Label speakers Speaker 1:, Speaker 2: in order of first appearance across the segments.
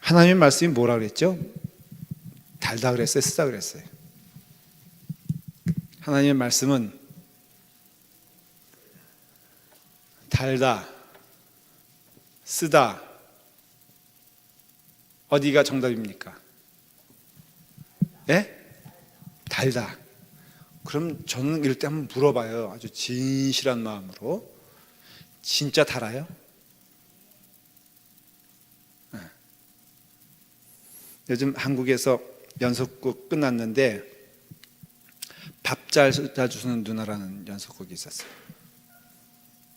Speaker 1: 하나님의 말씀이 뭐라 그랬죠? 달다 그랬어요? 쓰다 그랬어요? 하나님의 말씀은 달다, 쓰다. 어디가 정답입니까? 예? 달다. 그럼 저는 이럴 때 한번 물어봐요. 아주 진실한 마음으로. 진짜 달아요? 네. 요즘 한국에서 연속극 끝났는데 밥 잘 주는 누나라는 연속극이 있었어요.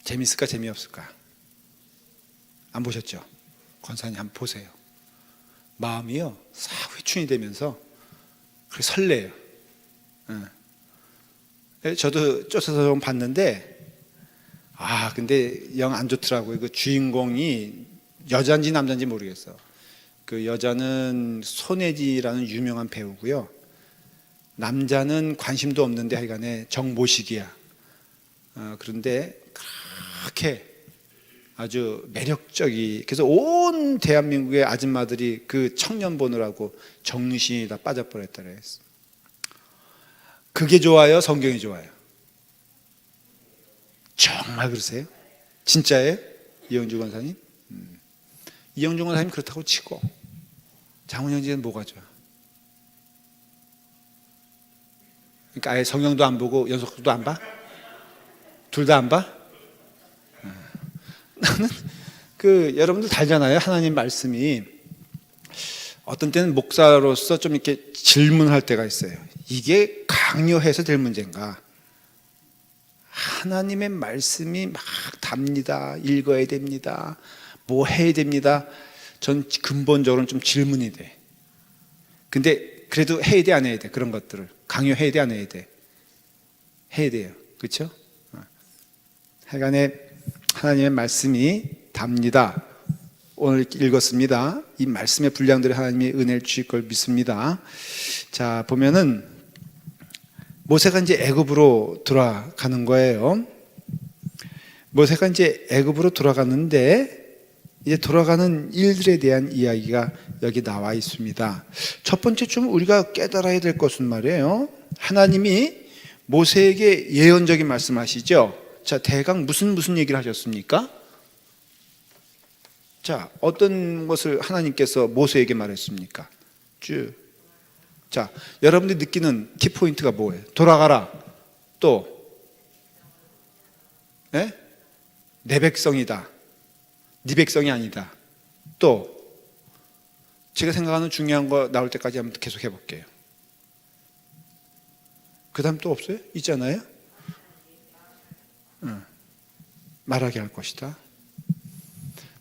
Speaker 1: 재밌을까 재미없을까? 안 보셨죠? 권사님 한번 보세요. 마음이요 싹 회춘이 되면서 그렇게 설레요. 저도 쫓아서 좀 봤는데 근데 영 안 좋더라고요. 그 주인공이 여자인지 남자인지 모르겠어. 그 여자는 손혜지라는 유명한 배우고요. 남자는 관심도 없는데 하여간에 정모식이야. 그런데 그렇게 아주 매력적이. 그래서 온 대한민국의 아줌마들이 그 청년 보느라고 정신이 다 빠져버렸다 그랬어. 그게 좋아요? 성경이 좋아요? 정말 그러세요? 진짜예요? 이영주 권사님? 이영주 권사님 그렇다고 치고 장훈영지는 뭐가 좋아? 그러니까 아예 성경도 안 보고 연속도 안 봐? 둘 다 안 봐? 나는 여러분들 달잖아요. 하나님 말씀이. 어떤 때는 목사로서 좀 이렇게 질문할 때가 있어요. 이게 강요해서 될 문제인가? 하나님의 말씀이 막 답니다. 읽어야 됩니다. 뭐 해야 됩니다. 전 근본적으로는 좀 질문이 돼. 근데 그래도 해야 돼, 안 해야 돼? 그런 것들을 강요해야 돼, 안 해야 돼? 해야 돼요. 그렇죠? 하여간에 하나님의 말씀이 답니다. 오늘 읽었습니다. 이 말씀의 분량들을 하나님이 은혜를 주실 걸 믿습니다. 자, 보면은 모세가 이제 애굽으로 돌아가는 거예요. 모세가 이제 애굽으로 돌아가는데 이제 돌아가는 일들에 대한 이야기가 여기 나와 있습니다. 첫 번째 좀 우리가 깨달아야 될 것은 말이에요. 하나님이 모세에게 예언적인 말씀하시죠. 자, 대강 무슨 얘기를 하셨습니까? 자, 어떤 것을 하나님께서 모세에게 말했습니까? 쭉. 자, 여러분들이 느끼는 키포인트가 뭐예요? 돌아가라. 또, 내 백성이다. 네 백성이 아니다. 또, 제가 생각하는 중요한 거 나올 때까지 한번 계속 해볼게요. 그 다음 또 없어요? 있잖아요? 말하게 할 것이다.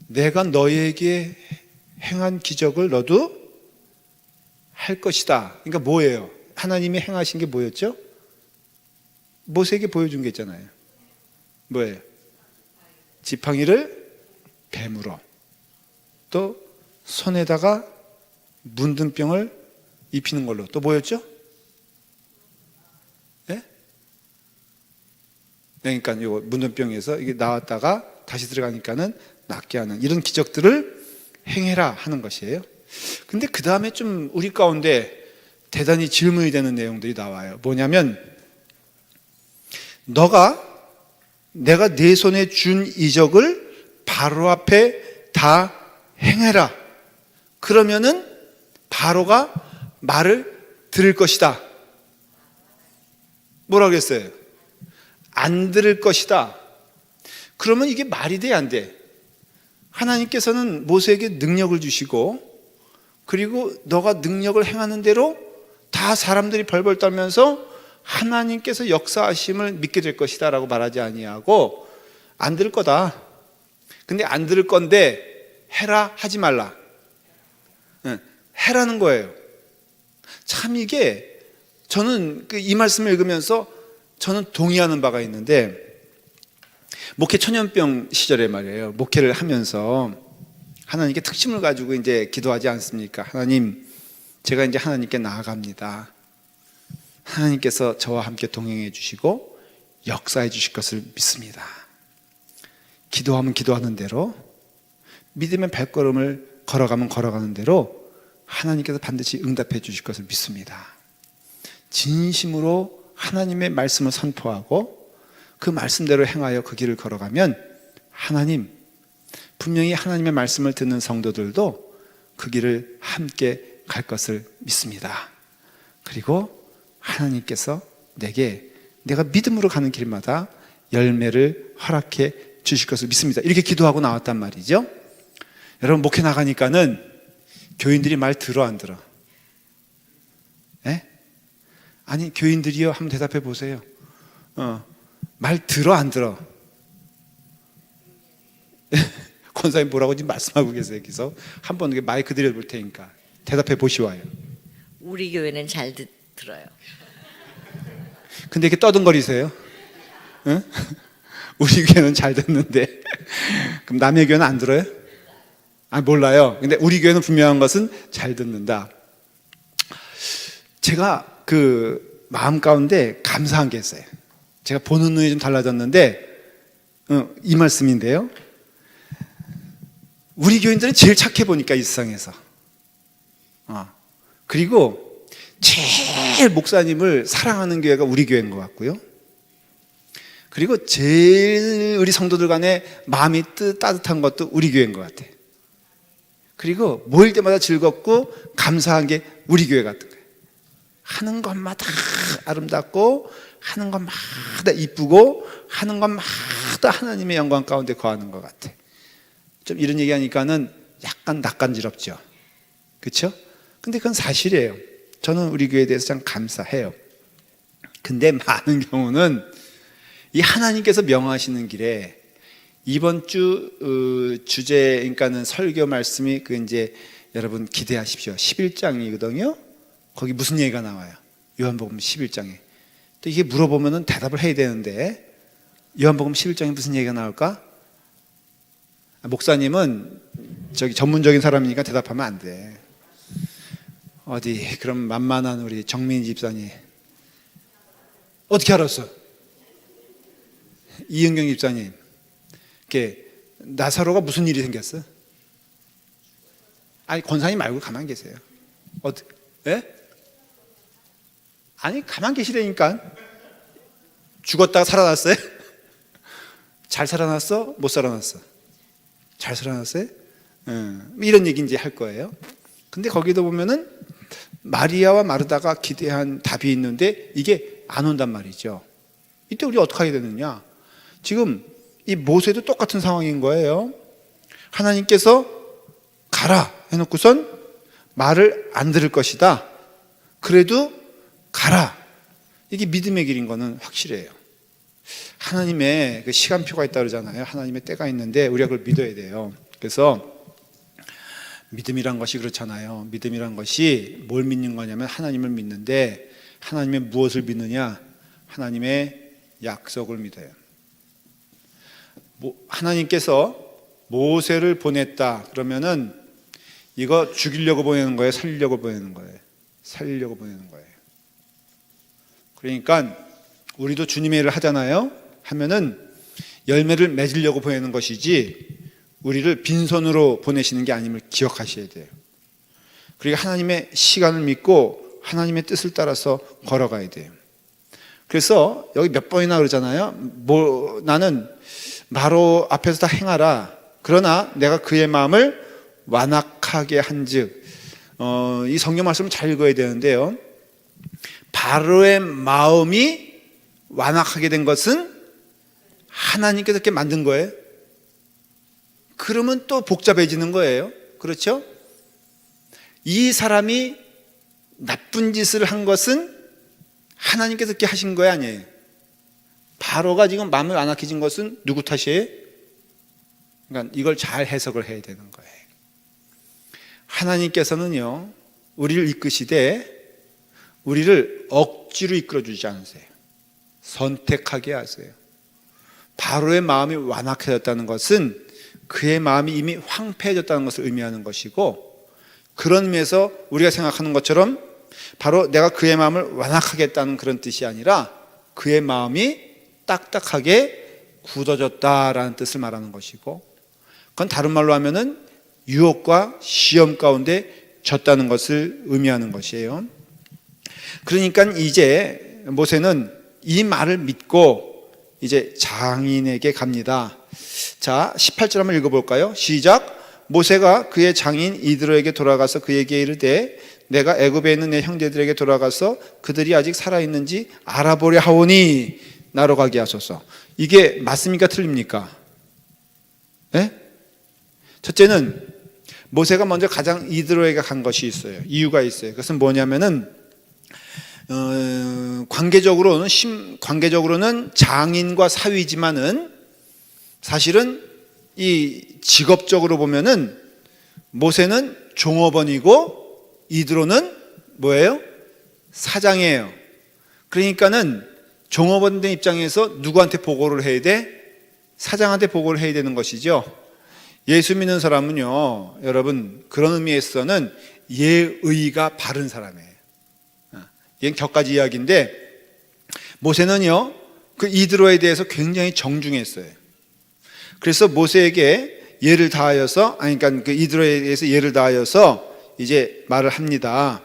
Speaker 1: 내가 너에게 행한 기적을 너도 할 것이다. 그러니까 뭐예요? 하나님이 행하신 게 뭐였죠? 모세에게 보여준 게 있잖아요. 뭐예요? 지팡이를 뱀으로, 또 손에다가 문둥병을 입히는 걸로, 또 뭐였죠? 그러니까 이 문둥병에서 이게 나왔다가 다시 들어가니까는 낫게 하는 이런 기적들을 행해라 하는 것이에요. 근데 그 다음에 좀 우리 가운데 대단히 질문이 되는 내용들이 나와요. 뭐냐면, 내가 내 손에 준 이적을 바로 앞에 다 행해라. 그러면은 바로가 말을 들을 것이다. 뭐라고 했어요? 안 들을 것이다. 그러면 이게 말이 돼, 안 돼? 하나님께서는 모세에게 능력을 주시고, 그리고 너가 능력을 행하는 대로 다 사람들이 벌벌 떨면서 하나님께서 역사하심을 믿게 될 것이다 라고 말하지 아니하고, 안 들을 거다. 근데 안 들을 건데 해라, 하지 말라. 해라는 거예요. 참 이게 저는 이 말씀을 읽으면서 저는 동의하는 바가 있는데, 목회 천연병 시절에 말이에요. 목회를 하면서 하나님께 특심을 가지고 이제 기도하지 않습니까? 하나님, 제가 이제 하나님께 나아갑니다. 하나님께서 저와 함께 동행해 주시고 역사해 주실 것을 믿습니다. 기도하면 기도하는 대로 믿음의 발걸음을 걸어가면 걸어가는 대로 하나님께서 반드시 응답해 주실 것을 믿습니다. 진심으로 하나님의 말씀을 선포하고 그 말씀대로 행하여 그 길을 걸어가면 하나님, 분명히 하나님의 말씀을 듣는 성도들도 그 길을 함께 갈 것을 믿습니다. 그리고 하나님께서 내가 믿음으로 가는 길마다 열매를 허락해 주실 것을 믿습니다. 이렇게 기도하고 나왔단 말이죠. 여러분, 목회 나가니까는 교인들이 말 들어 안 들어? 예? 아니, 교인들이요, 한번 대답해 보세요. 말 들어 안 들어? 권사님 뭐라고 지금 말씀하고 계세요. 여기서 한번 마이크 드려볼 테니까 대답해 보시와요.
Speaker 2: 우리 교회는 잘 들어요.
Speaker 1: 근데 이렇게 떠든거리세요? 응? 우리 교회는 잘 듣는데 그럼 남의 교회는 안 들어요? 아, 몰라요. 근데 우리 교회는 분명한 것은 잘 듣는다. 제가 그 마음 가운데 감사한 게 있어요. 제가 보는 눈이 좀 달라졌는데 이 말씀인데요. 우리 교인들은 제일 착해 보니까 이 세상에서. 그리고 제일 목사님을 사랑하는 교회가 우리 교회인 것 같고요. 그리고 제일 우리 성도들 간에 마음이 따뜻한 것도 우리 교회인 것 같아. 그리고 모일 때마다 즐겁고 감사한 게 우리 교회 같은 거예요. 하는 것마다 아름답고 하는 것마다 이쁘고 하는 것마다 하나님의 영광 가운데 거하는 것 같아. 좀 이런 얘기하니까는 약간 낯간지럽죠. 그렇죠? 근데 그건 사실이에요. 저는 우리 교회에 대해서 참 감사해요. 근데 많은 경우는 이 하나님께서 명하시는 길에 이번 주 주제, 그러니까는 설교 말씀이 그 이제 여러분 기대하십시오. 11장이거든요. 거기 무슨 얘기가 나와요? 요한복음 11장에. 또 이게 물어보면은 대답을 해야 되는데 요한복음 11장에 무슨 얘기가 나올까? 목사님은 저기 전문적인 사람이니까 대답하면 안 돼. 어디 그럼 만만한 우리 정민 집사님 어떻게 알았어? 이은경 집사님, 이렇게 나사로가 무슨 일이 생겼어? 아니, 권사님 말고 가만 계세요. 예? 아니, 가만 계시라니까. 죽었다가 살아났어요? 잘 살아났어? 못 살아났어? 잘 살아났어요? 이런 얘기 이제 할 거예요. 근데 거기도 보면은 마리아와 마르다가 기대한 답이 있는데 이게 안 온단 말이죠. 이때 우리 어떻게 하게 되느냐? 지금 이 모세도 똑같은 상황인 거예요. 하나님께서 가라 해놓고선 말을 안 들을 것이다. 그래도 가라. 이게 믿음의 길인 거는 확실해요. 하나님의 그 시간표가 있다 그러잖아요. 하나님의 때가 있는데 우리가 그걸 믿어야 돼요. 그래서 믿음이란 것이 그렇잖아요. 믿음이란 것이 뭘 믿는 거냐면 하나님을 믿는데 하나님의 무엇을 믿느냐? 하나님의 약속을 믿어요. 하나님께서 모세를 보냈다 그러면은 이거 죽이려고 보내는 거예요? 살리려고 보내는 거예요? 살리려고 보내는 거예요. 그러니까 우리도 주님의 일을 하잖아요. 하면은 열매를 맺으려고 보내는 것이지 우리를 빈손으로 보내시는 게 아님을 기억하셔야 돼요. 그리고 하나님의 시간을 믿고 하나님의 뜻을 따라서 걸어가야 돼요. 그래서 여기 몇 번이나 그러잖아요. 나는 바로 앞에서 다 행하라. 그러나 내가 그의 마음을 완악하게 한즉, 이 성경 말씀을 잘 읽어야 되는데요. 바로의 마음이 완악하게 된 것은 하나님께서 이렇게 만든 거예요. 그러면 또 복잡해지는 거예요. 그렇죠? 이 사람이 나쁜 짓을 한 것은 하나님께서 이렇게 하신 거예요, 아니에요? 바로가 지금 마음을 완악해진 것은 누구 탓이에요? 그러니까 이걸 잘 해석을 해야 되는 거예요. 하나님께서는요, 우리를 이끄시되 우리를 억지로 이끌어 주지 않으세요. 선택하게 하세요. 바로의 마음이 완악해졌다는 것은 그의 마음이 이미 황폐해졌다는 것을 의미하는 것이고, 그런 의미에서 우리가 생각하는 것처럼 바로 내가 그의 마음을 완악하겠다는 그런 뜻이 아니라 그의 마음이 딱딱하게 굳어졌다라는 뜻을 말하는 것이고, 그건 다른 말로 하면은 유혹과 시험 가운데 졌다는 것을 의미하는 것이에요. 그러니까 이제 모세는 이 말을 믿고 이제 장인에게 갑니다. 자, 18절 한번 읽어볼까요? 시작. 모세가 그의 장인 이드로에게 돌아가서 그에게 이르되 내가 애굽에 있는 내 형제들에게 돌아가서 그들이 아직 살아있는지 알아보려 하오니 나로 가게 하소서. 이게 맞습니까? 틀립니까? 네? 첫째는 모세가 먼저 가장 이드로에게 간 것이 있어요. 이유가 있어요. 그것은 뭐냐면은 관계적으로는 장인과 사위지만은 사실은 이 직업적으로 보면은 모세는 종업원이고 이드로는 뭐예요? 사장이에요. 그러니까는 종업원된 입장에서 누구한테 보고를 해야 돼? 사장한테 보고를 해야 되는 것이죠. 예수 믿는 사람은요, 여러분, 그런 의미에서는 예의가 바른 사람이에요. 이건 격가지 이야기인데, 모세는요, 그 이드로에 대해서 굉장히 정중했어요. 그래서 모세에게 예를 다하여서, 그러니까 그 이드로에 대해서 예를 다하여서 이제 말을 합니다.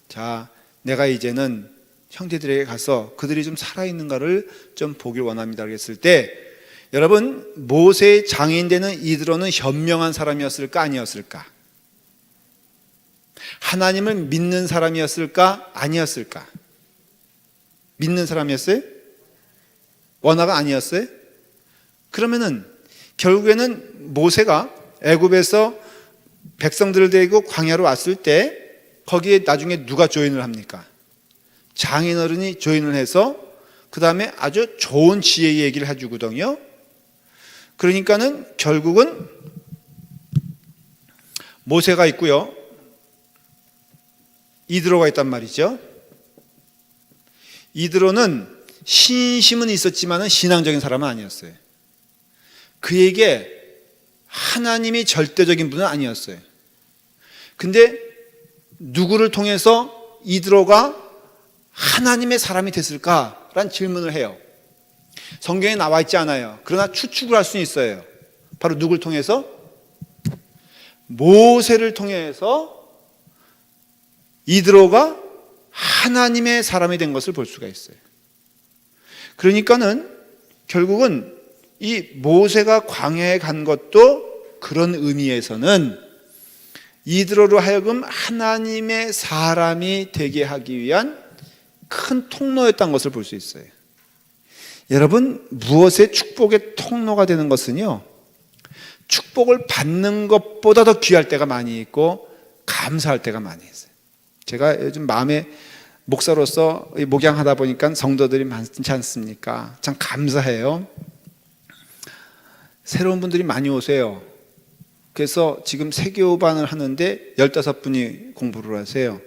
Speaker 1: 자, 내가 이제는 형제들에게 가서 그들이 좀 살아있는가를 좀 보길 원합니다. 그랬을 때, 여러분, 모세의 장인 되는 이드로는 현명한 사람이었을까? 아니었을까? 하나님을 믿는 사람이었을까? 아니었을까? 믿는 사람이었어요? 원화가 아니었어요? 그러면은 결국에는 모세가 애굽에서 백성들을 데리고 광야로 왔을 때 거기에 나중에 누가 조인을 합니까? 장인어른이 조인을 해서 그 다음에 아주 좋은 지혜의 얘기를 해주거든요. 그러니까는 결국은 모세가 있고요, 이드로가 있단 말이죠. 이드로는 신심은 있었지만 신앙적인 사람은 아니었어요. 그에게 하나님이 절대적인 분은 아니었어요. 근데 누구를 통해서 이드로가 하나님의 사람이 됐을까라는 질문을 해요. 성경에 나와 있지 않아요. 그러나 추측을 할 수는 있어요. 바로 누구를 통해서? 모세를 통해서 이드로가 하나님의 사람이 된 것을 볼 수가 있어요. 그러니까는 결국은 이 모세가 광야에 간 것도 그런 의미에서는 이드로로 하여금 하나님의 사람이 되게 하기 위한 큰 통로였던 것을 볼 수 있어요. 여러분, 무엇의 축복의 통로가 되는 것은요, 축복을 받는 것보다 더 귀할 때가 많이 있고 감사할 때가 많이 있어요. 제가 요즘 마음에 목사로서 목양하다 보니까 성도들이 많지 않습니까? 참 감사해요. 새로운 분들이 많이 오세요. 그래서 지금 세교반을 하는데 15분이 공부를 하세요.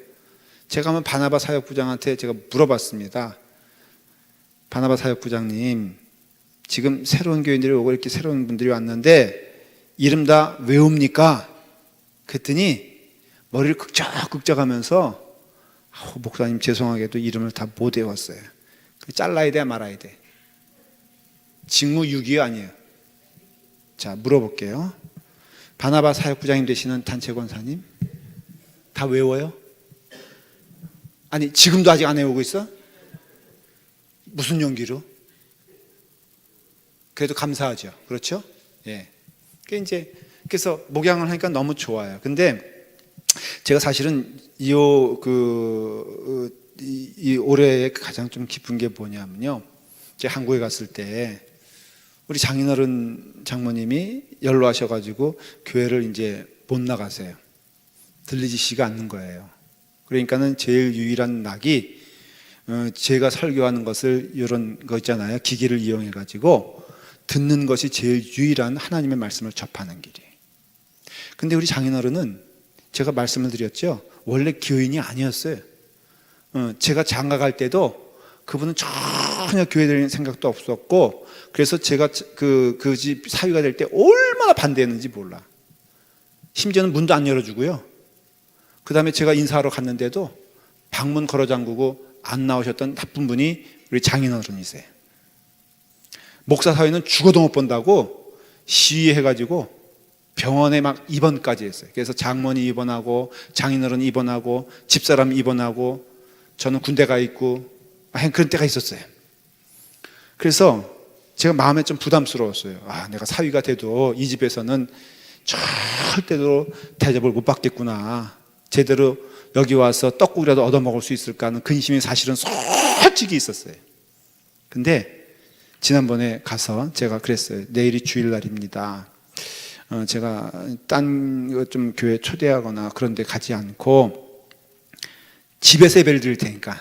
Speaker 1: 제가 한번 바나바 사역부장한테 제가 물어봤습니다. 바나바 사역부장님, 지금 새로운 교인들이 오고 이렇게 새로운 분들이 왔는데 이름 다 외웁니까? 그랬더니 머리를 긁적긁적 하면서 목사님 죄송하게도 이름을 다 못 외웠어요. 잘라야 돼 말아야 돼? 직무유기 아니에요. 자, 물어볼게요. 바나바 사역부장님 되시는 단체 권사님 다 외워요? 아니, 지금도 아직 안 외우고 있어? 무슨 용기로? 그래도 감사하죠. 그렇죠? 예. 그래서 목양을 하니까 너무 좋아요. 근데 제가 사실은 이 올해 가장 좀 기쁜 게 뭐냐면요, 제가 한국에 갔을 때 우리 장인어른 장모님이 연로하셔가지고 교회를 이제 못 나가세요. 들리지시가 않는 거예요. 그러니까는 제일 유일한 낙이 제가 설교하는 것을 이런 거 있잖아요. 기기를 이용해가지고 듣는 것이 제일 유일한 하나님의 말씀을 접하는 길이에요. 근데 우리 장인어른은 제가 말씀을 드렸죠. 원래 교인이 아니었어요. 제가 장가 때도 그분은 전혀 교회 다니는 생각도 없었고, 그래서 제가 그 집 사위가 될 때 얼마나 반대했는지 몰라. 심지어는 문도 안 열어주고요. 그 다음에 제가 인사하러 갔는데도 방문 걸어 잠그고 안 나오셨던 나쁜 분이 우리 장인어른이세요. 목사 사위는 죽어도 못 본다고 시위해가지고 병원에 막 입원까지 했어요. 그래서 장모님 입원하고 장인어른 입원하고 집사람 입원하고 저는 군대 가 있고 그런 때가 있었어요. 그래서 제가 마음에 좀 부담스러웠어요. 내가 사위가 돼도 이 집에서는 절대로 대접을 못 받겠구나. 제대로 여기 와서 떡국이라도 얻어먹을 수 있을까 하는 근심이 사실은 솔직히 있었어요. 근데 지난번에 가서 제가 그랬어요. 내일이 주일날입니다. 제가 딴 좀 교회 초대하거나 그런 데 가지 않고 집에서 예배를 드릴 테니까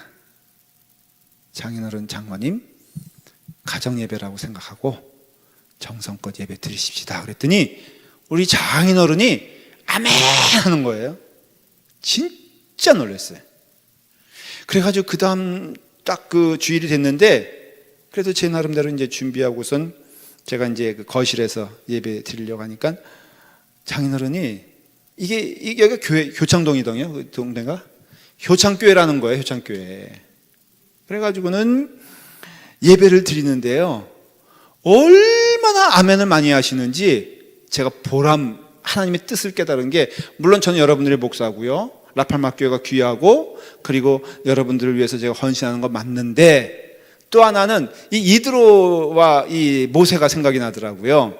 Speaker 1: 장인어른 장모님 가정 예배라고 생각하고 정성껏 예배 드리십시다. 그랬더니 우리 장인어른이 아멘 하는 거예요. 진짜 놀랐어요. 그래가지고 그 다음 딱 그 주일이 됐는데 그래도 제 나름대로 이제 준비하고선 제가 이제 그 거실에서 예배 드리려고 하니까 장인어른이 이게 여기가 교회 효창동이던요. 그 동네가 효창교회라는 거예요. 효창교회. 그래가지고는 예배를 드리는데요. 얼마나 아멘을 많이 하시는지 제가 하나님의 뜻을 깨달은 게, 물론 저는 여러분들의 목사고요. 라팔마 교회가 귀하고 그리고 여러분들을 위해서 제가 헌신하는 거 맞는데, 또 하나는 이 이드로와 이 모세가 생각이 나더라고요.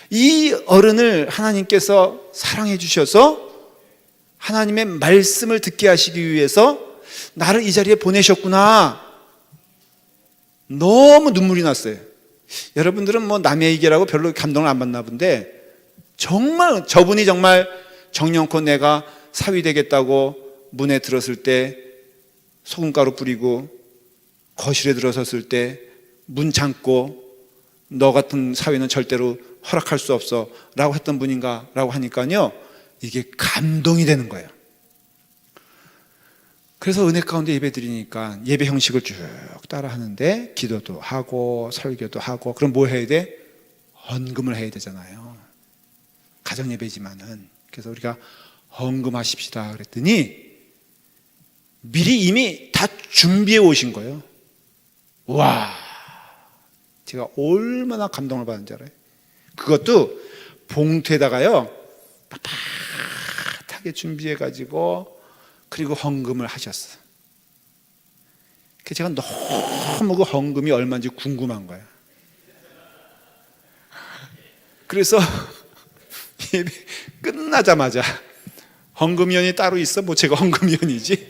Speaker 1: 이 어른을 하나님께서 사랑해 주셔서 하나님의 말씀을 듣게 하시기 위해서 나를 이 자리에 보내셨구나. 너무 눈물이 났어요. 여러분들은 뭐 남의 얘기라고 별로 감동을 안 받나 본데, 정말 저분이 정말 정령코 내가 사위 되겠다고 문에 들었을 때 소금가루 뿌리고 거실에 들어섰을 때 문 잠고 너 같은 사위는 절대로 허락할 수 없어 라고 했던 분인가 라고 하니까요, 이게 감동이 되는 거예요. 그래서 은혜 가운데 예배 드리니까 예배 형식을 쭉 따라 하는데 기도도 하고 설교도 하고, 그럼 뭐 해야 돼? 헌금을 해야 되잖아요. 가정 예배지만은. 그래서 우리가 헌금하십시다 그랬더니 미리 이미 다 준비해 오신 거예요. 와, 제가 얼마나 감동을 받은지 알아요? 그것도 봉투에다가요 빳빳하게 준비해 가지고 그리고 헌금을 하셨어요. 제가 너무 그 헌금이 얼마인지 궁금한 거예요. 그래서 예배 끝나자마자, 헌금위원이 따로 있어? 뭐 제가 헌금위원이지?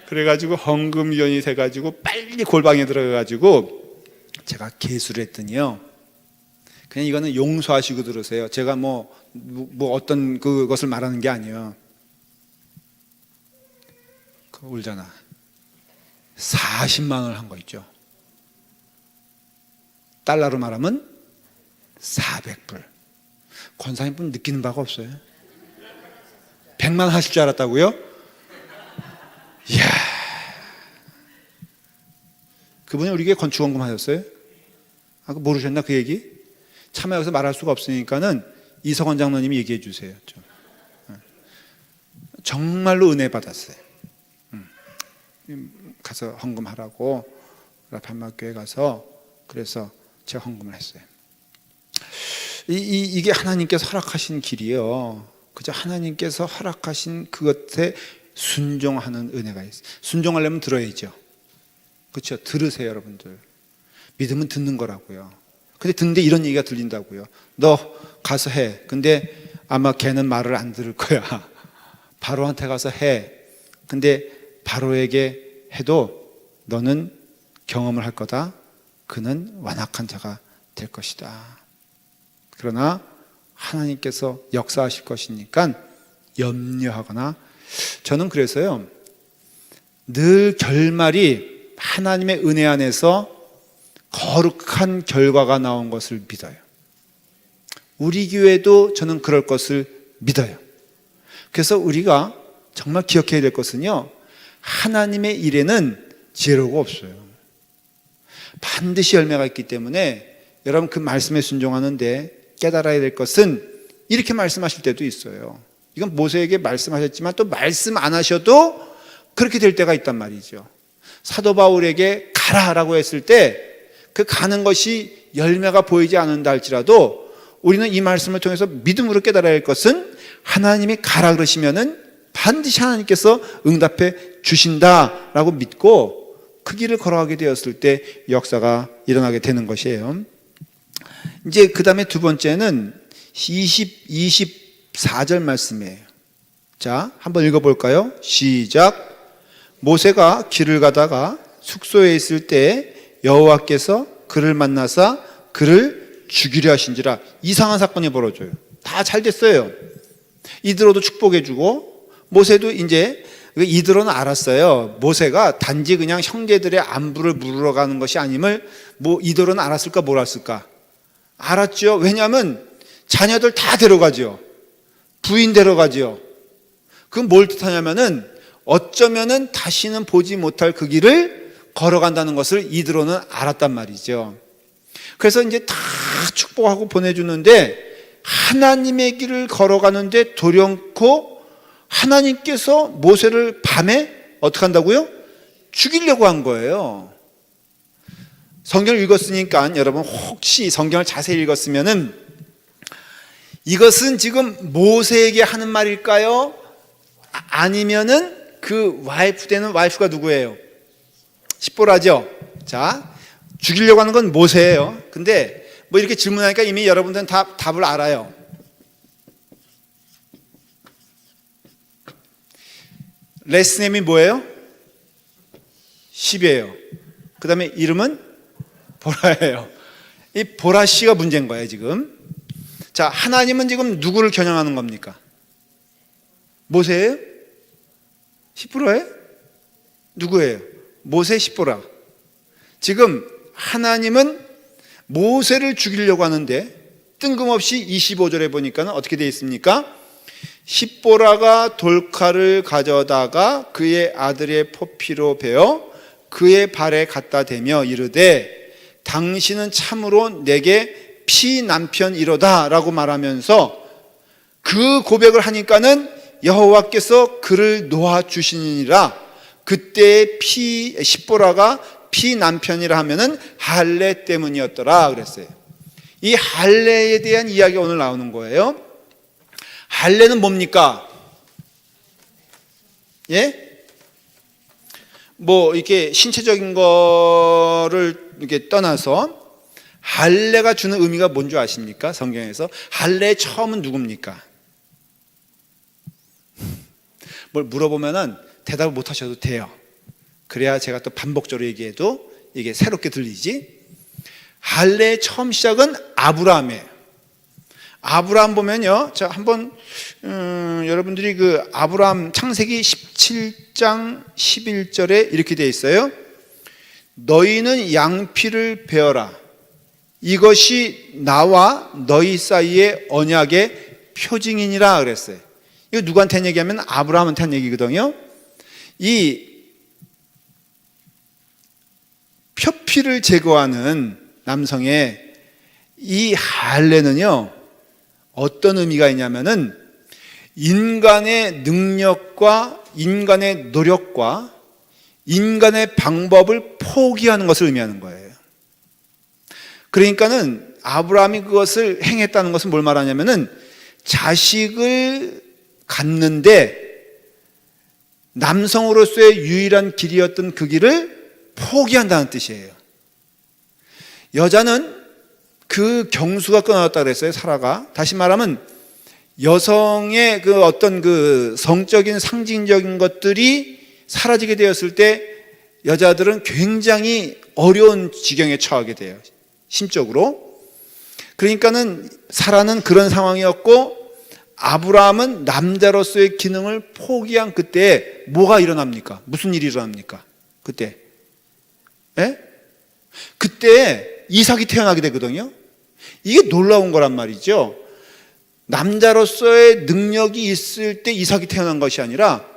Speaker 1: 그래가지고 헌금위원이 돼가지고 빨리 골방에 들어가가지고 제가 계수를 했더니요, 그냥 이거는 용서하시고 들으세요. 제가 뭐 어떤 그것을 말하는 게 아니에요. 울잖아. 40만 원을 한 거 있죠. 달러로 말하면 400불. 권사님분 느끼는 바가 없어요. 100만 원 하실 줄 알았다고요? 이야, 그분이 우리 교회 건축원금 하셨어요? 모르셨나 그 얘기? 차마 여기서 말할 수가 없으니까는 이석원 장로님이 얘기해 주세요. 좀. 정말로 은혜 받았어요. 가서 헌금하라고 라팔마교회 가서, 그래서 제가 헌금을 했어요. 이게 하나님께서 허락하신 길이요. 그저 하나님께서 허락하신 그것에 순종하는 은혜가 있어요. 순종하려면 들어야죠. 그렇죠? 들으세요, 여러분들. 믿음은 듣는 거라고요. 근데 듣는데 이런 얘기가 들린다고요. 너 가서 해. 근데 아마 걔는 말을 안 들을 거야. 바로한테 가서 해. 근데 바로에게 해도 너는 경험을 할 거다. 그는 완악한 자가 될 것이다. 그러나 하나님께서 역사하실 것이니까 염려하거나. 저는 그래서요, 늘 결말이 하나님의 은혜 안에서 거룩한 결과가 나온 것을 믿어요. 우리 교회도 저는 그럴 것을 믿어요. 그래서 우리가 정말 기억해야 될 것은요, 하나님의 일에는 지혜로가 없어요. 반드시 열매가 있기 때문에 여러분 그 말씀에 순종하는데 깨달아야 될 것은, 이렇게 말씀하실 때도 있어요. 이건 모세에게 말씀하셨지만 또 말씀 안 하셔도 그렇게 될 때가 있단 말이죠. 사도 바울에게 가라라고 했을 때 그 가는 것이 열매가 보이지 않는다 할지라도 우리는 이 말씀을 통해서 믿음으로 깨달아야 할 것은 하나님이 가라 그러시면은 반드시 하나님께서 응답해 주신다라고 믿고 그 길을 걸어가게 되었을 때 역사가 일어나게 되는 것이에요. 이제 그 다음에 두 번째는 24절 말씀이에요. 자, 한번 읽어볼까요? 시작. 모세가 길을 가다가 숙소에 있을 때 여호와께서 그를 만나사 그를 죽이려 하신지라. 이상한 사건이 벌어져요. 다 잘 됐어요. 이드로도 축복해주고 모세도 이제 이드로는 알았어요. 모세가 단지 그냥 형제들의 안부를 물으러 가는 것이 아님을 뭐 이드로는 알았을까 몰랐을까? 알았죠. 왜냐하면 자녀들 다 데려가죠. 부인 데려가죠. 그건 뭘 뜻하냐면은 어쩌면은 다시는 보지 못할 그 길을 걸어간다는 것을 이드로는 알았단 말이죠. 그래서 이제 다 축복하고 보내주는데 하나님의 길을 걸어가는데 돌연코 하나님께서 모세를 밤에 어떻게 한다고요? 죽이려고 한 거예요. 성경을 읽었으니까 여러분 혹시 성경을 자세히 읽었으면은 이것은 지금 모세에게 하는 말일까요? 아니면은 그 와이프 되는 와이프가 누구예요? 십보라죠. 자, 죽이려고 하는 건 모세예요. 근데 뭐 이렇게 질문하니까 이미 여러분들은 다 답을 알아요. 레스넴이 뭐예요? 십이에요. 그 다음에 이름은 보라예요. 이 보라 씨가 문제인 거예요 지금. 자, 하나님은 지금 누구를 겨냥하는 겁니까? 모세예요? 십보라예요? 누구예요? 모세 십보라. 지금 하나님은 모세를 죽이려고 하는데 뜬금없이 25절에 보니까 어떻게 되어 있습니까? 십보라가 돌칼을 가져다가 그의 아들의 포피로 베어 그의 발에 갖다 대며 이르되 당신은 참으로 내게 피남편이로다 라고 말하면서 그 고백을 하니까는 여호와께서 그를 놓아주시니라. 그때 십보라가 피남편이라 하면은 할례 때문이었더라 그랬어요. 이 할례에 대한 이야기가 오늘 나오는 거예요. 할례는 뭡니까? 예? 뭐 이렇게 신체적인 거를 이렇게 떠나서 할례가 주는 의미가 뭔지 아십니까? 성경에서 할례의 처음은 누굽니까? 뭘 물어보면은 대답을 못 하셔도 돼요. 그래야 제가 또 반복적으로 얘기해도 이게 새롭게 들리지. 할례의 처음 시작은 아브라함이에요. 아브라함 보면요, 자 한번 여러분들이 그 아브라함 창세기 17장 11절에 이렇게 되어 있어요. 너희는 양피를 베어라. 이것이 나와 너희 사이의 언약의 표징이니라 그랬어요. 이거 누구한테 한 얘기하면 아브라함한테 한 얘기거든요. 이 표피를 제거하는 남성의 이 할례는요 어떤 의미가 있냐면은 인간의 능력과 인간의 노력과 인간의 방법을 포기하는 것을 의미하는 거예요. 그러니까는 아브라함이 그것을 행했다는 것은 뭘 말하냐면은 자식을 갖는데 남성으로서의 유일한 길이었던 그 길을 포기한다는 뜻이에요. 여자는 그 경수가 끊어졌다 그랬어요. 사라가. 다시 말하면 여성의 그 어떤 그 성적인 상징적인 것들이 사라지게 되었을 때 여자들은 굉장히 어려운 지경에 처하게 돼요. 심적으로. 그러니까는 사라는 그런 상황이었고 아브라함은 남자로서의 기능을 포기한 그때에 뭐가 일어납니까? 무슨 일이 일어납니까? 그때. 예? 그때 이삭이 태어나게 되거든요. 이게 놀라운 거란 말이죠. 남자로서의 능력이 있을 때 이삭이 태어난 것이 아니라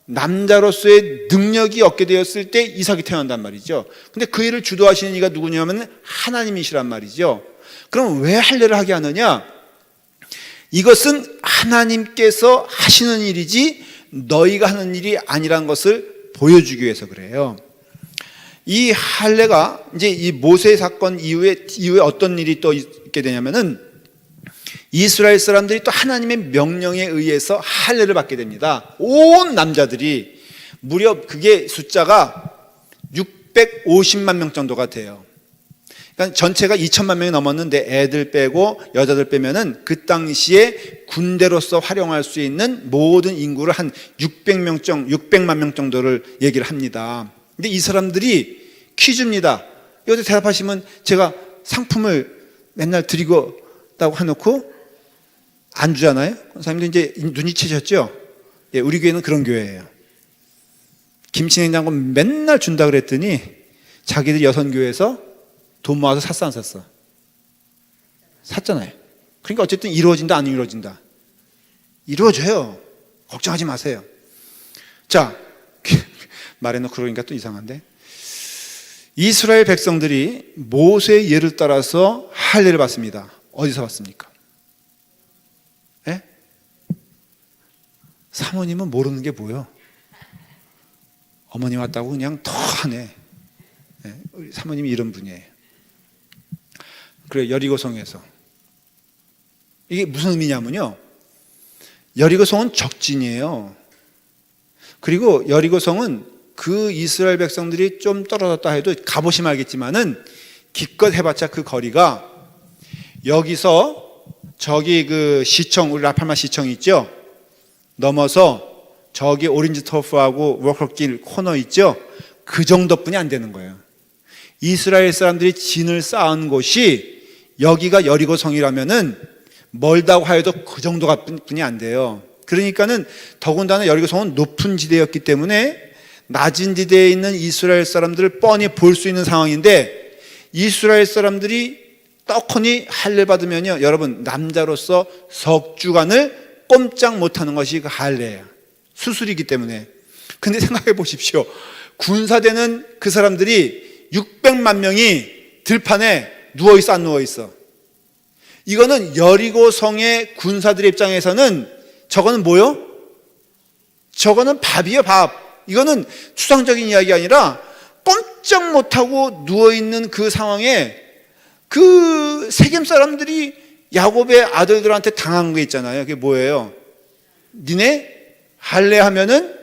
Speaker 1: 남자로서의 능력이 얻게 되었을 때 이삭이 태어난단 말이죠. 근데 그 일을 주도하시는 이가 누구냐면 하나님이시란 말이죠. 그럼 왜 할례를 하게 하느냐? 이것은 하나님께서 하시는 일이지 너희가 하는 일이 아니란 것을 보여주기 위해서 그래요. 이 할례가 이제 이 모세 사건 이후에 어떤 일이 또 있게 되냐면은 이스라엘 사람들이 또 하나님의 명령에 의해서 할례를 받게 됩니다. 온 남자들이 무려 그게 숫자가 650만 명 정도가 돼요. 그러니까 전체가 2천만 명이 넘었는데 애들 빼고 여자들 빼면은 그 당시에 군대로서 활용할 수 있는 모든 인구를 한 600만 명 정도를 얘기를 합니다. 근데 이 사람들이 퀴즈입니다. 여기서 대답하시면 제가 상품을 맨날 드리고 있다고 해놓고 안 주잖아요. 선생님도 이제 눈치채셨죠? 예, 우리 교회는 그런 교회예요. 김치냉장고 맨날 준다 그랬더니 자기들 여선교회에서 돈 모아서 샀어 안 샀어? 샀잖아요. 그러니까 어쨌든 이루어진다 안 이루어진다? 이루어져요. 걱정하지 마세요. 자, 말해놓고 그러니까 또 이상한데, 이스라엘 백성들이 모세의 예를 따라서 할례를 받습니다. 어디서 받습니까? 예? 사모님은 모르는 게 뭐예요? 어머니 왔다고 그냥 더 하네. 예, 우리 사모님이 이런 분이에요. 그래, 여리고성에서. 이게 무슨 의미냐면요, 여리고성은 적진이에요. 그리고 여리고성은 그 이스라엘 백성들이 좀 떨어졌다 해도 가보시면 알겠지만은 기껏 해봤자 그 거리가 여기서 저기 그 시청, 우리 라팔마 시청 있죠? 넘어서 저기 오렌지 터프하고 워커길 코너 있죠? 그 정도뿐이 안 되는 거예요. 이스라엘 사람들이 진을 쌓은 곳이 여기가 여리고성이라면은 멀다고 하여도 그 정도가 뿐이 안 돼요. 그러니까는 더군다나 여리고성은 높은 지대였기 때문에 낮은 지대에 있는 이스라엘 사람들을 뻔히 볼 수 있는 상황인데, 이스라엘 사람들이 떡하니 할례 받으면요, 여러분, 남자로서 석주간을 꼼짝 못하는 것이 그 할례예요. 수술이기 때문에. 근데 생각해 보십시오. 군사되는 그 사람들이 600만 명이 들판에 누워있어 안 누워있어? 이거는 여리고성의 군사들의 입장에서는 저거는 뭐요? 저거는 밥이에요, 밥. 이거는 추상적인 이야기가 아니라 꼼짝 못하고 누워있는 그 상황에 그 세겜 사람들이 야곱의 아들들한테 당한 게 있잖아요. 그게 뭐예요? 니네 할례하면은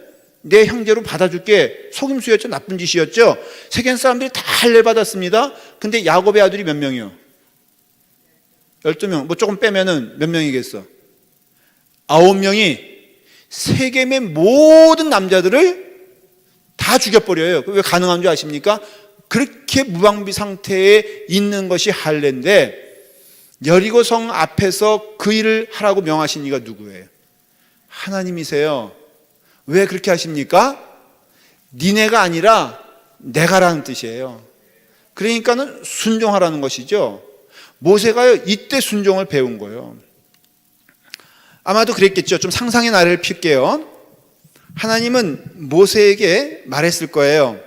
Speaker 1: 내 형제로 받아줄게. 속임수였죠? 나쁜 짓이었죠? 세겜 사람들이 다 할례 받았습니다. 근데 야곱의 아들이 몇 명이요? 12명. 뭐 조금 빼면은 몇 명이겠어? 9명이 세겜의 모든 남자들을 다 죽여버려요. 왜 가능한 줄 아십니까? 그렇게 무방비 상태에 있는 것이 할례인데, 여리고성 앞에서 그 일을 하라고 명하신 이가 누구예요? 하나님이세요. 왜 그렇게 하십니까? 니네가 아니라 내가라는 뜻이에요. 그러니까는 순종하라는 것이죠. 모세가요, 이때 순종을 배운 거예요. 아마도 그랬겠죠. 좀 상상의 나래를 필게요. 하나님은 모세에게 말했을 거예요.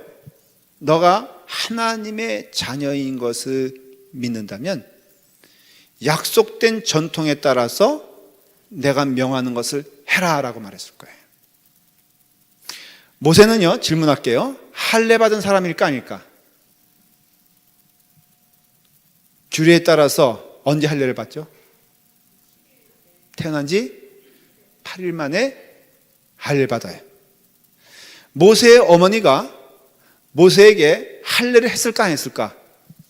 Speaker 1: 너가 하나님의 자녀인 것을 믿는다면 약속된 전통에 따라서 내가 명하는 것을 해라 라고 말했을 거예요. 모세는요, 질문할게요. 할례 받은 사람일까 아닐까? 규례에 따라서 언제 할례를 받죠? 태어난 지 8일 만에 할례를 받아요. 모세의 어머니가 모세에게 할례를 했을까 안 했을까?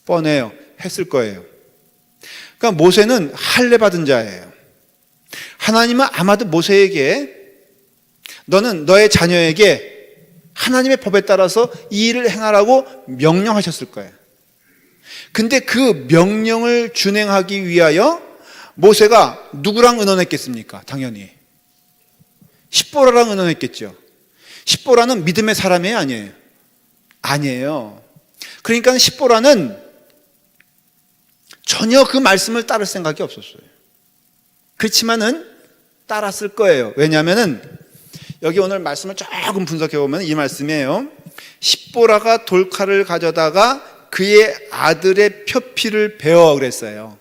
Speaker 1: 뻔해요. 했을 거예요. 그러니까 모세는 할례 받은 자예요. 하나님은 아마도 모세에게 너는 너의 자녀에게 하나님의 법에 따라서 이 일을 행하라고 명령하셨을 거예요. 근데 그 명령을 준행하기 위하여 모세가 누구랑 의논했겠습니까? 당연히 십보라랑 의논했겠죠. 십보라는 믿음의 사람이에요, 아니에요? 아니에요. 그러니까 십보라는 전혀 그 말씀을 따를 생각이 없었어요. 그렇지만은 따랐을 거예요. 왜냐하면은 여기 오늘 말씀을 조금 분석해 보면 이 말씀이에요. 십보라가 돌칼을 가져다가 그의 아들의 표피를 베어 그랬어요.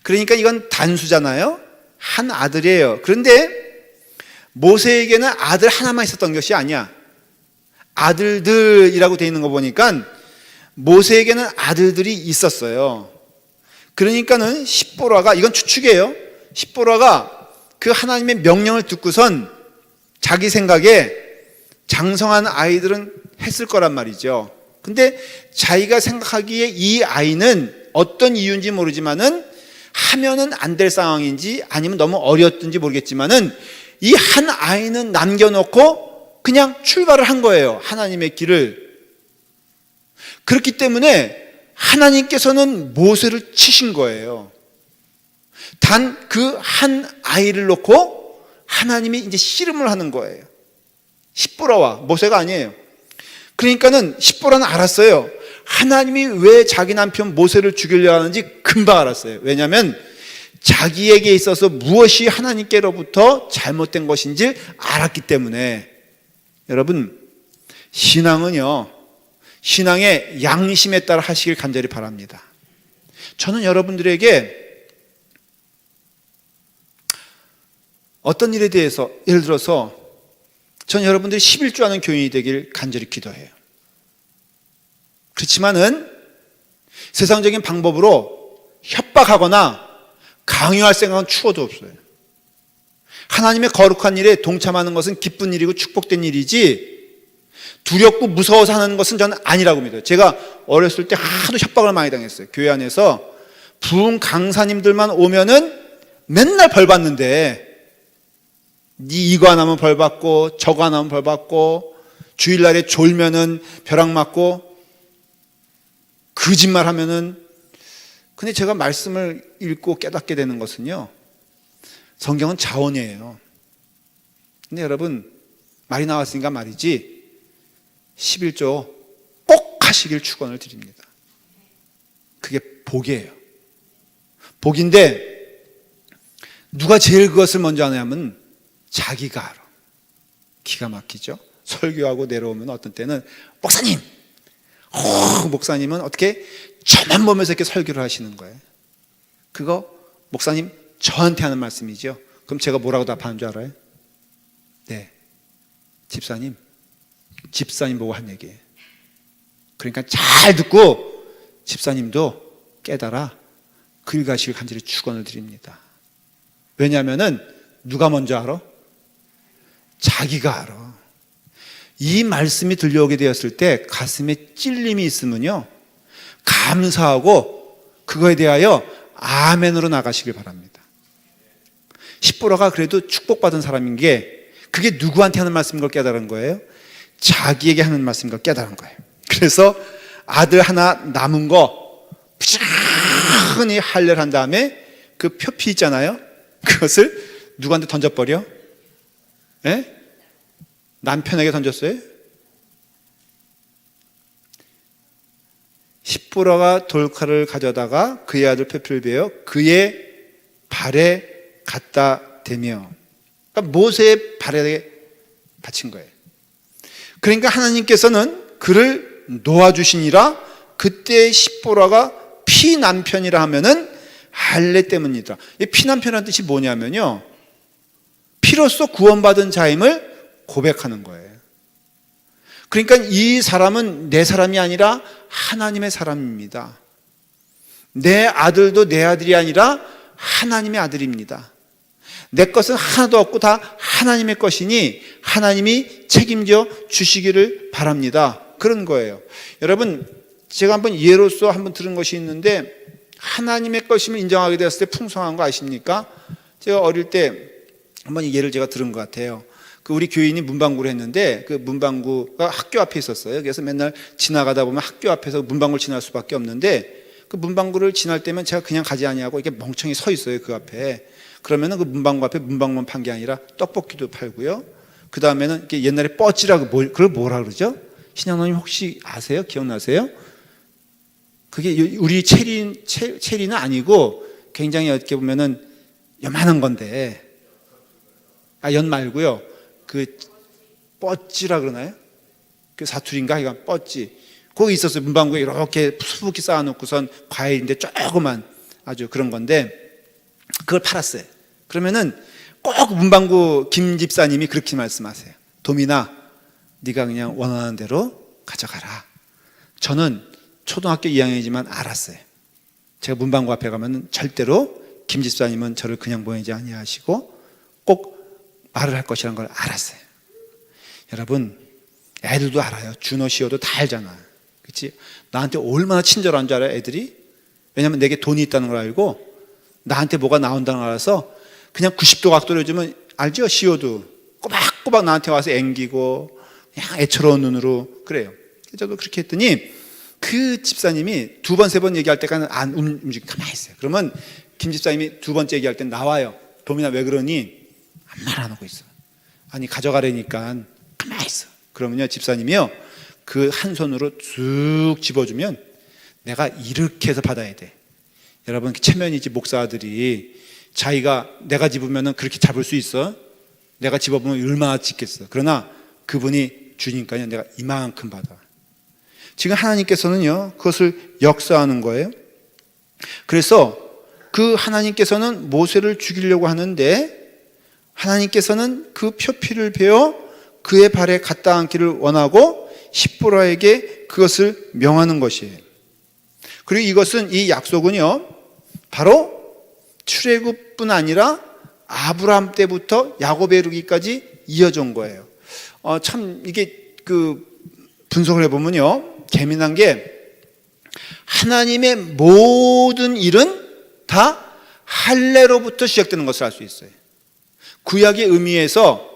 Speaker 1: 그러니까 이건 단수잖아요. 한 아들이에요. 그런데 모세에게는 아들 하나만 있었던 것이 아니야. 아들들이라고 되어 있는 거 보니까 모세에게는 아들들이 있었어요. 그러니까는 십보라가, 이건 추측이에요. 십보라가 그 하나님의 명령을 듣고선 자기 생각에 장성한 아이들은 했을 거란 말이죠. 근데 자기가 생각하기에 이 아이는 어떤 이유인지 모르지만은 하면은 안 될 상황인지 아니면 너무 어렸든지 모르겠지만은 이 한 아이는 남겨놓고 그냥 출발을 한 거예요. 하나님의 길을. 그렇기 때문에 하나님께서는 모세를 치신 거예요. 단 그 한 아이를 놓고 하나님이 이제 씨름을 하는 거예요. 십보라와 모세가 아니에요. 그러니까는 십보라는 알았어요. 하나님이 왜 자기 남편 모세를 죽이려 하는지 금방 알았어요. 왜냐하면 자기에게 있어서 무엇이 하나님께로부터 잘못된 것인지 알았기 때문에. 여러분, 신앙은요, 신앙의 양심에 따라 하시길 간절히 바랍니다. 저는 여러분들에게 어떤 일에 대해서, 예를 들어서 전 여러분들이 11조하는 교인이 되길 간절히 기도해요. 그렇지만은 세상적인 방법으로 협박하거나 강요할 생각은 추워도 없어요. 하나님의 거룩한 일에 동참하는 것은 기쁜 일이고 축복된 일이지 두렵고 무서워서 하는 것은 저는 아니라고 믿어요. 제가 어렸을 때 하도 협박을 많이 당했어요. 교회 안에서 부흥 강사님들만 오면은 맨날 벌 받는데 니 이거 안 하면 벌 받고 저거 안 하면 벌 받고 주일날에 졸면은 벼락 맞고 거짓말 하면은. 근데 제가 말씀을 읽고 깨닫게 되는 것은요, 성경은 자원이에요. 근데 여러분, 말이 나왔으니까 말이지 11조 꼭 하시길 축원을 드립니다. 그게 복이에요. 복인데 누가 제일 그것을 먼저 하냐면 자기가 알아. 기가 막히죠. 설교하고 내려오면 어떤 때는 목사님, 목사님은 어떻게 저만 보면서 이렇게 설교를 하시는 거예요. 그거 목사님 저한테 하는 말씀이죠. 그럼 제가 뭐라고 답하는 줄 알아요? 네, 집사님 보고 한 얘기예요. 그러니까 잘 듣고 집사님도 깨달아 글 가시길 간절히 축원을 드립니다. 왜냐하면은 누가 먼저 알아? 자기가 알아. 이 말씀이 들려오게 되었을 때 가슴에 찔림이 있으면요, 감사하고 그거에 대하여 아멘으로 나가시길 바랍니다. 십보라가 그래도 축복받은 사람인 게 그게 누구한테 하는 말씀인 걸 깨달은 거예요? 자기에게 하는 말씀인 걸 깨달은 거예요. 그래서 아들 하나 남은 거 부지런히 할례를 한 다음에 그 표피 있잖아요, 그것을 누구한테 던져버려? 예? 남편에게 던졌어요? 십보라가 돌칼을 가져다가 그의 아들 표피를 베어 그의 발에 갖다 대며, 그러니까 모세의 발에 바친 거예요. 그러니까 하나님께서는 그를 놓아주시니라. 그때 십보라가 피남편이라 하면은 할례 때문이다. 이 피남편이라는 뜻이 뭐냐면요, 피로써 구원받은 자임을 고백하는 거예요. 그러니까 이 사람은 내 사람이 아니라 하나님의 사람입니다. 내 아들도 내 아들이 아니라 하나님의 아들입니다. 내 것은 하나도 없고 다 하나님의 것이니 하나님이 책임져 주시기를 바랍니다. 그런 거예요. 여러분, 제가 한번 예로서 한번 들은 것이 있는데, 하나님의 것임을 인정하게 되었을 때 풍성한 거 아십니까? 제가 어릴 때 한번 예를 제가 들은 것 같아요. 그 우리 교인이 문방구를 했는데 그 문방구가 학교 앞에 있었어요. 그래서 맨날 지나가다 보면 학교 앞에서 문방구를 지날 수밖에 없는데, 그 문방구를 지날 때면 제가 그냥 가지 아니하고 이렇게 멍청이 서 있어요, 그 앞에. 그러면은 그 문방구 앞에 문방구만 판 게 아니라 떡볶이도 팔고요. 그 다음에는 이렇게 옛날에 뻐찌라고 그걸 뭐라 그러죠? 신양노님 혹시 아세요? 기억나세요? 그게 우리 체리는 아니고 굉장히 어떻게 보면은 요만한 건데, 연 말고요. 그 뻐찌라 그러나요? 그 사투리인가? 이거 뻐찌. 거기 있었어요. 문방구에 이렇게 수북히 쌓아놓고선 과일인데 조그만 아주 그런 건데 그걸 팔았어요. 그러면은 꼭 문방구 김 집사님이 그렇게 말씀하세요. 도민아, 네가 그냥 원하는 대로 가져가라. 저는 초등학교 2학년이지만 알았어요. 제가 문방구 앞에 가면은 절대로 김 집사님은 저를 그냥 보내지 아니하시고 꼭 말을 할 것이라는 걸 알았어요. 여러분, 애들도 알아요. 준호, 시호도 다 알잖아. 그렇지? 나한테 얼마나 친절한 줄 알아요, 애들이? 왜냐면 내게 돈이 있다는 걸 알고 나한테 뭐가 나온다는 걸 알아서 그냥 90도 각도로 해주면, 알죠? 시호도 꼬박꼬박 나한테 와서 앵기고 그냥 애처로운 눈으로 그래요. 저도 그렇게 했더니 그 집사님이 두 번, 세 번 얘기할 때까지는 안 움직이고 가만히 있어요. 그러면 김 집사님이 두 번째 얘기할 땐 나와요. 도민아 왜 그러니? 아무 말 안 하고 있어. 아니 가져가라니까 가만히 있어. 그러면요 집사님이요 그 한 손으로 쭉 집어주면 내가 이렇게 해서 받아야 돼. 여러분 체면이지 목사들이 자기가 내가 집으면 그렇게 잡을 수 있어? 내가 집어보면 얼마나 짖겠어. 그러나 그분이 주니까요 내가 이만큼 받아. 지금 하나님께서는요 그것을 역사하는 거예요. 그래서 그 하나님께서는 모세를 죽이려고 하는데 하나님께서는 그 표피를 베어 그의 발에 갖다 앉기를 원하고 십보라에게 그것을 명하는 것이에요. 그리고 이것은 이 약속은요 바로 출애굽뿐 아니라 아브라함 때부터 야곱에 이르기까지 이어져 온 거예요. 참 이게 그 분석을 해보면요 재미난 게 하나님의 모든 일은 다 할례로부터 시작되는 것을 알 수 있어요. 구약의 의미에서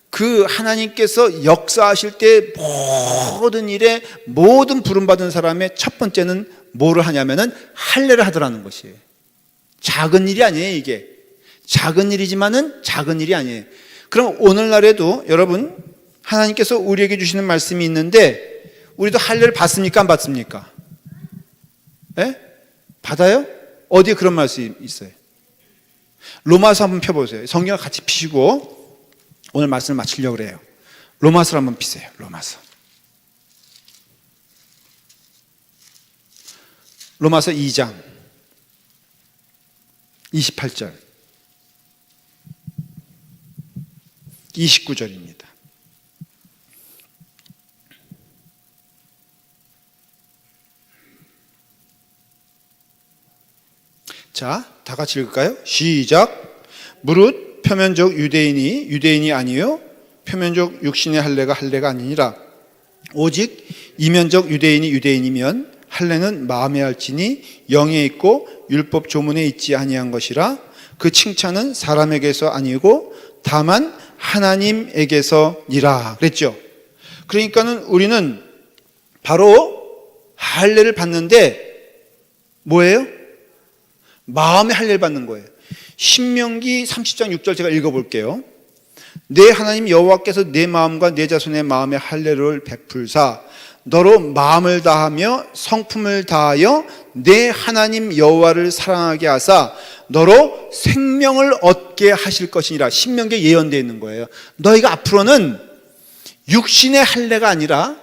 Speaker 1: 그 하나님께서 역사하실 때 모든 일에 모든 부름받은 사람의 첫 번째는 뭐를 하냐면은 할례를 하더라는 것이에요. 작은 일이 아니에요. 이게 작은 일이지만은 작은 일이 아니에요. 그럼 오늘날에도 여러분 하나님께서 우리에게 주시는 말씀이 있는데 우리도 할례를 받습니까? 안 받습니까? 예? 받아요? 어디에 그런 말씀이 있어요? 로마서 한번 펴보세요. 성경을 같이 피시고 오늘 말씀을 마치려고 그래요. 로마서를 한번 피세요. 로마서 2장 28절 29절입니다. 자, 다 같이 읽을까요? 시작. 무릇 표면적 유대인이 아니요 표면적 육신의 할례가 할례가 아니니라. 오직 이면적 유대인이면 할례는 마음에 할지니 영에 있고 율법 조문에 있지 아니한 것이라. 그 칭찬은 사람에게서 아니고 다만 하나님에게서니라 그랬죠. 그러니까는 우리는 바로 할례를 받는데 뭐예요? 마음의 할례를 받는 거예요. 신명기 30장 6절 제가 읽어볼게요. 내 하나님 여호와께서 내 마음과 내 자손의 마음에 할례를 베풀사 너로 마음을 다하며 성품을 다하여 내 하나님 여호와를 사랑하게 하사 너로 생명을 얻게 하실 것이니라. 신명기에 예언되어 있는 거예요. 너희가 앞으로는 육신의 할례가 아니라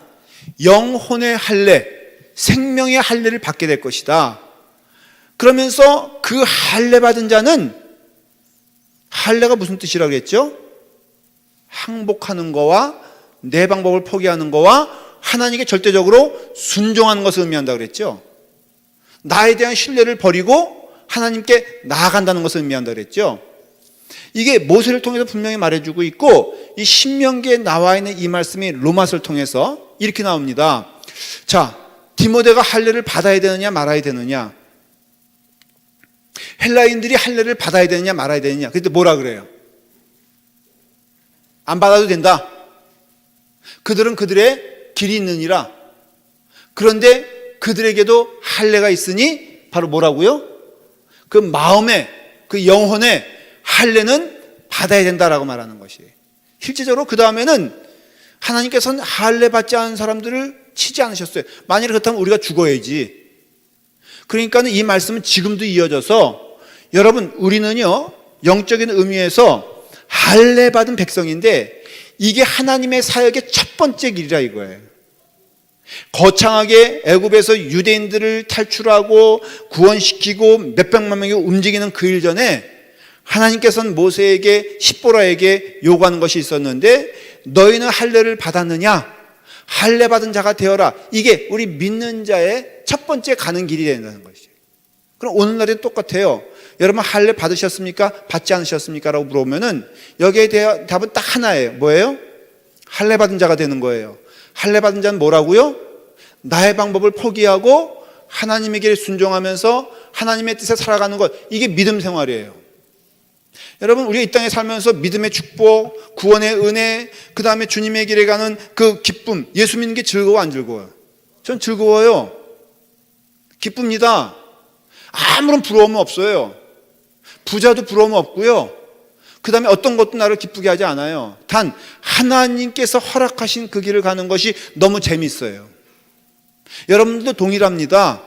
Speaker 1: 영혼의 할례, 생명의 할례를 받게 될 것이다. 그러면서 그 할례 받은 자는 할례가 무슨 뜻이라고 했죠? 항복하는 거와 내 방법을 포기하는 거와 하나님께 절대적으로 순종하는 것을 의미한다고 그랬죠. 나에 대한 신뢰를 버리고 하나님께 나아간다는 것을 의미한다고 그랬죠. 이게 모세를 통해서 분명히 말해주고 있고 이 신명기에 나와 있는 이 말씀이 로마서를 통해서 이렇게 나옵니다. 자, 디모데가 할례를 받아야 되느냐 말아야 되느냐, 헬라인들이 할례를 받아야 되느냐 말아야 되느냐. 그때 뭐라 그래요? 안 받아도 된다. 그들은 그들의 길이 있느니라. 그런데 그들에게도 할례가 있으니 바로 뭐라고요? 그 마음의 그 영혼의 할례는 받아야 된다라고 말하는 것이에요. 실제적으로 그 다음에는 하나님께서는 할례 받지 않은 사람들을 치지 않으셨어요. 만일 그렇다면 우리가 죽어야지. 그러니까는 이 말씀은 지금도 이어져서 여러분 우리는요 영적인 의미에서 할례 받은 백성인데 이게 하나님의 사역의 첫 번째 길이라 이거예요. 거창하게 애굽에서 유대인들을 탈출하고 구원시키고 몇백만 명이 움직이는 그 일 전에 하나님께서는 모세에게 십보라에게 요구하는 것이 있었는데 너희는 할례를 받았느냐? 할례 받은 자가 되어라. 이게 우리 믿는 자의 첫 번째 가는 길이 된다는 것이죠. 그럼 오늘날에도 똑같아요. 여러분 할례 받으셨습니까? 받지 않으셨습니까? 라고 물어보면은 여기에 대한 답은 딱 하나예요. 뭐예요? 할례 받은 자가 되는 거예요. 할례 받은 자는 뭐라고요? 나의 방법을 포기하고 하나님의 길에 순종하면서 하나님의 뜻에 살아가는 것, 이게 믿음 생활이에요. 여러분, 우리가 이 땅에 살면서 믿음의 축복, 구원의 은혜, 그 다음에 주님의 길에 가는 그 기쁨, 예수 믿는 게 즐거워 안 즐거워요? 전 즐거워요. 기쁩니다. 아무런 부러움은 없어요. 부자도 부러움 없고요. 그 다음에 어떤 것도 나를 기쁘게 하지 않아요. 단 하나님께서 허락하신 그 길을 가는 것이 너무 재밌어요. 여러분들도 동일합니다.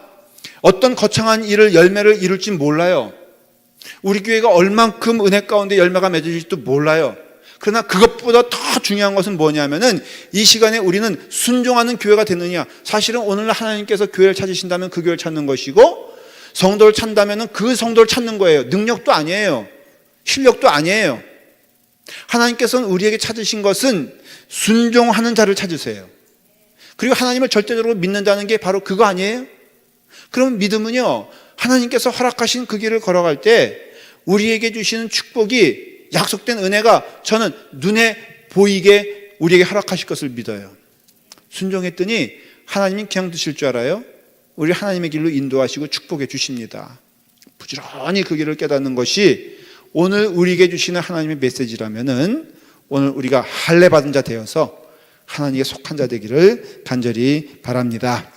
Speaker 1: 어떤 거창한 일을 열매를 이룰지 몰라요. 우리 교회가 얼만큼 은혜 가운데 열매가 맺어질지도 몰라요. 그러나 그것보다 더 중요한 것은 뭐냐면은 이 시간에 우리는 순종하는 교회가 되느냐. 사실은 오늘 하나님께서 교회를 찾으신다면 그 교회를 찾는 것이고, 성도를 찾는다면 그 성도를 찾는 거예요. 능력도 아니에요. 실력도 아니에요. 하나님께서는 우리에게 찾으신 것은 순종하는 자를 찾으세요. 그리고 하나님을 절대적으로 믿는다는 게 바로 그거 아니에요? 그럼 믿음은요, 하나님께서 허락하신 그 길을 걸어갈 때 우리에게 주시는 축복이, 약속된 은혜가 저는 눈에 보이게 우리에게 허락하실 것을 믿어요. 순종했더니 하나님이 그냥 드실 줄 알아요? 우리 하나님의 길로 인도하시고 축복해 주십니다. 부지런히 그 길을 깨닫는 것이 오늘 우리에게 주시는 하나님의 메시지라면은 오늘 우리가 할례 받은 자 되어서 하나님께 속한 자 되기를 간절히 바랍니다.